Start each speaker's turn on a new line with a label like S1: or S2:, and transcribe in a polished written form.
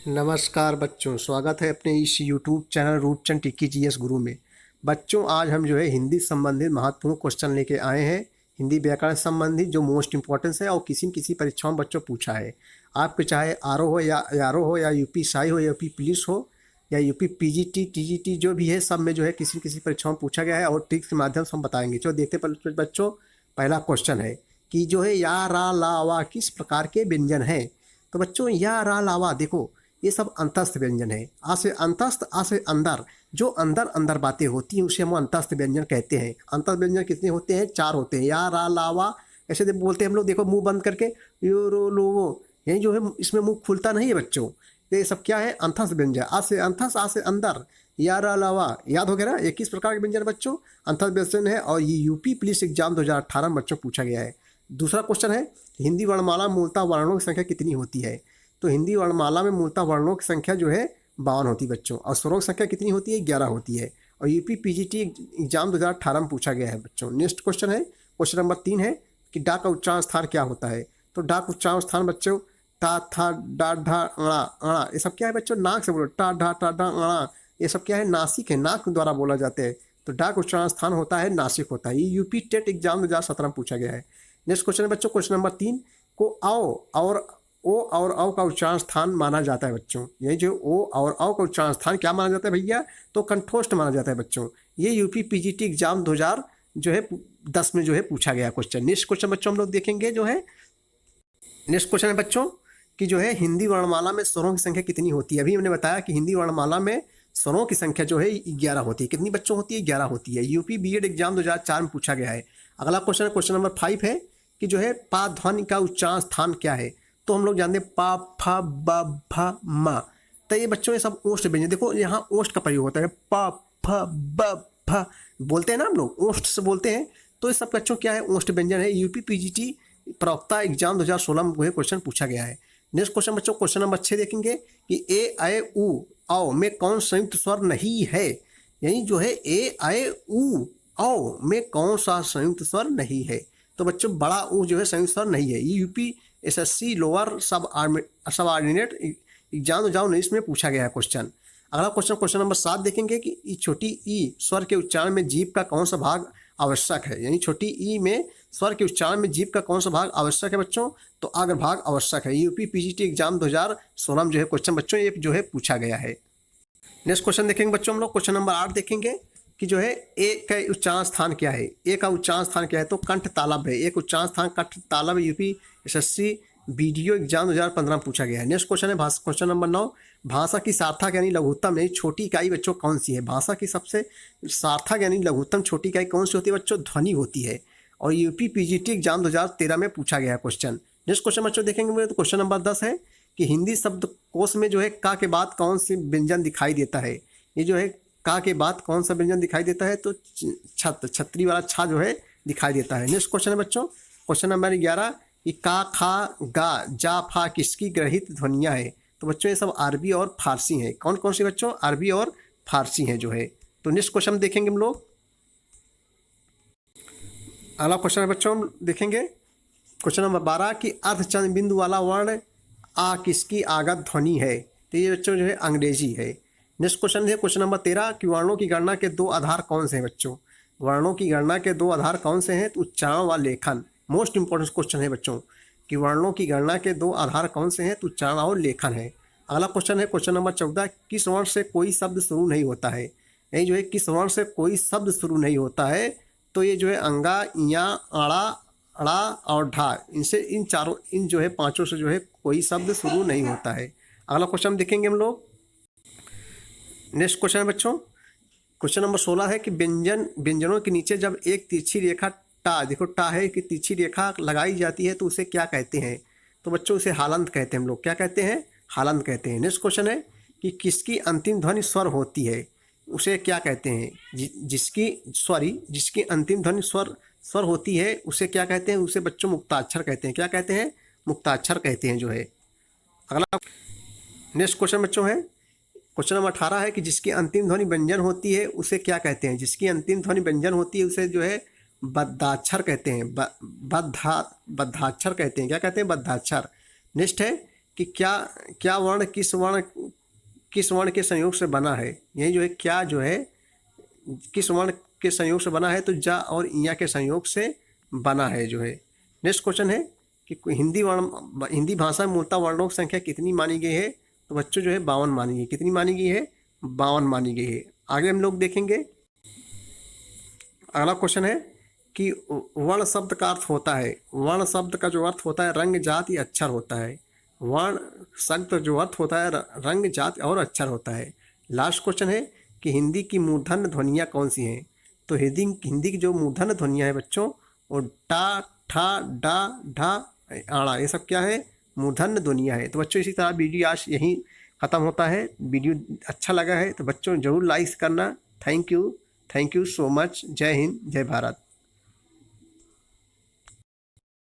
S1: नमस्कार बच्चों, स्वागत है अपने इस यूट्यूब चैनल रूपचंद टिक्की जीएस गुरु में। बच्चों, आज हम जो है हिंदी संबंधित महत्वपूर्ण क्वेश्चन लेके आए हैं। हिंदी व्याकरण संबंधित जो मोस्ट इम्पोर्टेंस है और किसी न किसी परीक्षाओं में बच्चों पूछा है। आपके चाहे आर हो या आर हो या यूपी साई हो या यूपी पुलिस हो या यूपी पीजीटी टीजीटी जो भी है, सब में जो है किसी न किसी परीक्षाओं में पूछा गया है और ट्रिक्स के माध्यम से हम बताएंगे। चलो देखते हैं बच्चों, पहला क्वेश्चन है कि जो है या रा ला वा किस प्रकार के व्यंजन हैं। तो बच्चों, या रा ला वा देखो, ये सब अंतस्थ व्यंजन है। आ से अंतस्थ, आ से अंदर, जो अंदर अंदर बातें होती हैं उसे हम अंतस्थ व्यंजन कहते हैं। अंतस्थ व्यंजन कितने होते हैं? 4 होते हैं। या रा लावा ऐसे जब बोलते हैं हम लोग, देखो मुंह बंद करके यो रो लो वो, यही जो है इसमें मुंह खुलता नहीं है बच्चों। तो ये सब क्या है? अंतस्थ व्यंजन। आ से अंतस्थ, आ से अंदर, या रा लावा, याद हो गया ना? 21 प्रकार के व्यंजन बच्चों अंतस्थ व्यंजन है और ये यूपी पुलिस एग्जाम 2018 में बच्चों पूछा गया है। दूसरा क्वेश्चन है, हिंदी वर्णमाला में मूलतः वर्णों की संख्या कितनी होती है? तो हिंदी वर्णमाला में मूलतः वर्णों की संख्या जो है 52 होती है बच्चों, और स्वरों की संख्या कितनी होती है? 11 होती है। और यूपी पीजीटी एग्जाम 2018 में पूछा गया है बच्चों। नेक्स्ट क्वेश्चन है, क्वेश्चन नंबर 3 है कि डा का उच्चारण स्थान क्या होता है? तो डा का उच्चारण स्थान बच्चों टा था डा ढा अड़ा अड़ा, ये सब क्या है बच्चों? नाक से बोलो, टा ढा टा डा अड़ा, ये सब क्या है? नासिक है, नाक द्वारा बोला जाता है। तो डा का उच्चारण स्थान होता है नासिक होता है। ये यूपी टेट एग्जाम 2017 में पूछा गया है। नेक्स्ट क्वेश्चन है बच्चों, क्वेश्चन नंबर 3 को आओ और ओ और औ का उच्चारण स्थान माना जाता है बच्चों। ये जो ओ और औ का उच्चारण स्थान क्या माना जाता है भैया? तो कंठोष्ठ माना जाता है बच्चों। ये यूपी पीजीटी एग्जाम 2010 में जो है पूछा गया क्वेश्चन। नेक्स्ट क्वेश्चन बच्चों हम लोग देखेंगे जो है, नेक्स्ट क्वेश्चन है बच्चों कि जो है हिंदी वर्णमाला में स्वरों की संख्या कितनी होती है? अभी हमने बताया कि हिंदी वर्णमाला में स्वरों की संख्या जो है 11 होती है। कितनी बच्चों होती है? 11 होती है। यूपी बीएड एग्जाम 2004 में पूछा गया है। अगला क्वेश्चन है, क्वेश्चन नंबर 5 है कि जो है पा ध्वनि का उच्चारण स्थान क्या है? तो हम लोग जानते हैं पा फा ब भ म। तो ये बच्चों ये सब ओष्ठ व्यंजन, देखो यहाँ ओष्ठ का प्रयोग होता है। पा फ ब भ बोलते हैं ना हम लोग, ओष्ठ से बोलते हैं। तो ये सब बच्चों क्या है? ओष्ठ व्यंजन है। यूपी पीजीटी प्रवक्ता एग्जाम 2016 में वही क्वेश्चन पूछा गया है। नेक्स्ट क्वेश्चन बच्चों, क्वेश्चन नंबर 6 देखेंगे कि ए आए उ औ में कौन संयुक्त स्वर नहीं है? यही जो है ए आए उ औ में कौन सा संयुक्त स्वर नहीं है? तो बच्चों बड़ा ऊ जो है संयुक्त स्वर नहीं है। ये यूपी एसएससी लोअर सब ऑर्डिनेट एग्जाम 2019 में पूछा गया है क्वेश्चन। अगला क्वेश्चन, क्वेश्चन नंबर 7 देखेंगे कि ई छोटी ई स्वर के उच्चारण में जीभ का कौन सा भाग आवश्यक है? यानी छोटी ई में स्वर के उच्चारण में जीभ का कौन सा भाग आवश्यक है बच्चों? तो अग्र भाग आवश्यक है। यूपी पीजीटी एग्जाम 2016 में जो है क्वेश्चन बच्चों ये जो है पूछा गया है। नेक्स्ट क्वेश्चन देखेंगे बच्चों हम लोग, क्वेश्चन नंबर 8 देखेंगे कि जो है ए का उच्चारण स्थान क्या है? ए का उच्चारण स्थान क्या है? तो कंठ तालब है। एक उच्चारण स्थान कंठ तालब यूपी एसएससी वीडियो एग्जाम 2015 में पूछा गया है। नेक्स्ट क्वेश्चन है क्वेश्चन नंबर 9, भाषा की सार्थक यानी लघुत्तम यानी छोटी इकाई बच्चों कौन सी है? भाषा की सबसे सार्थक यानी लघुत्तम छोटी इकाई कौन सी होती है बच्चों? ध्वनि होती है। और यूपी पीजीटी एग्जाम 2013 में पूछा गया है क्वेश्चन। नेक्स्ट क्वेश्चन बच्चों देखेंगे तो क्वेश्चन नंबर 10 है कि हिंदी शब्दकोश में जो है का के बाद कौन सी व्यंजन दिखाई देता है? ये जो है का के बाद कौन सा व्यंजन दिखाई देता है? तो छतरी वाला छा जो है दिखाई देता है। नेक्स्ट क्वेश्चन है बच्चों, क्वेश्चन नंबर 11 कि का खा गा जा फा किसकी ग्रहित ध्वनियाँ है? तो बच्चों ये सब अरबी और फारसी हैं। कौन कौन सी बच्चों? अरबी और फारसी हैं जो है। तो नेक्स्ट क्वेश्चन देखेंगे हम लोग। अगला क्वेश्चन है बच्चों हम देखेंगे क्वेश्चन नंबर 12 कि अर्धचंद्र बिंदु वाला वर्ण आ किसकी आगत ध्वनि है? तो ये बच्चों जो है अंग्रेजी है। नेक्स्ट क्वेश्चन है क्वेश्चन नंबर 13 कि वर्णों की गणना के 2 आधार कौन से हैं बच्चों? वर्णों की गणना के 2 आधार कौन से हैं? तो उच्चारण व लेखन। मोस्ट इंपॉर्टेंट क्वेश्चन है बच्चों कि वर्णों की गणना के 2 आधार कौन से हैं? तो उच्चारण और लेखन है। अगला क्वेश्चन है क्वेश्चन नंबर 14 किस वर्ण से कोई शब्द शुरू नहीं होता है? यही जो है किस वर्ण से कोई शब्द शुरू नहीं होता है? तो ये जो है अंगा, इया, अड़ा, अड़ा और ढा, इनसे इन चारों इन जो है 5 से जो है कोई शब्द शुरू नहीं होता है। अगला क्वेश्चन देखेंगे हम लोग। नेक्स्ट क्वेश्चन है बच्चों, क्वेश्चन नंबर 16 है कि व्यंजनों के नीचे जब एक तिरछी रेखा टा, देखो टा है कि तिरछी रेखा लगाई जाती है तो उसे क्या कहते हैं? तो बच्चों उसे हालंत कहते हैं हम लोग। क्या कहते हैं? हालंत कहते हैं। नेक्स्ट क्वेश्चन है कि किसकी अंतिम ध्वनि स्वर होती है? उसे क्या कहते हैं? जिसकी अंतिम ध्वनि स्वर होती है उसे क्या कहते हैं? उसे बच्चों मुक्ताक्षर कहते हैं। क्या कहते हैं? मुक्ताक्षर कहते हैं जो है। अगला नेक्स्ट क्वेश्चन बच्चों है क्वेश्चन नंबर 18 है कि जिसकी अंतिम ध्वनि व्यंजन होती है उसे क्या कहते हैं? जिसकी अंतिम ध्वनि व्यंजन होती है उसे जो है बद्धाक्षर कहते हैं। बद्धाक्षर कहते हैं। क्या कहते हैं? बद्धाक्षर। नेक्स्ट है कि क्या वर्ण किस वर्ण किस वर्ण के संयोग से बना है। यही जो है क्या जो है किस वर्ण के संयोग से बना है, तो जा और इया के संयोग से बना है जो है। नेक्स्ट क्वेश्चन है कि हिंदी भाषा में मूलतः वर्णों की संख्या कितनी मानी गई है, तो बच्चों जो है 52 मानी गई। कितनी मानी गई है? 52 मानी गई है। आगे हम लोग देखेंगे, अगला क्वेश्चन है कि वर्ण शब्द का अर्थ होता है। वर्ण शब्द का जो अर्थ होता है रंग, जाति, अक्षर होता है। वर्ण शब्द जो अर्थ होता है रंग, जाति और अक्षर होता है। लास्ट क्वेश्चन है कि हिंदी की मूर्धन्य ध्वनियाँ कौन सी हैं। तो हिंदी की जो मूर्धन्य ध्वनियाँ हैं बच्चों, वो टा, ठा, डा, ढा, आड़ा, ये सब क्या है? मूर्धन्य ध्वनियाँ है। तो बच्चों इसी तरह वीडियो आज यहीं ख़त्म होता है। वीडियो अच्छा लगा है तो बच्चों ज़रूर लाइक करना। Thank you so much. जय हिंद, जय भारत।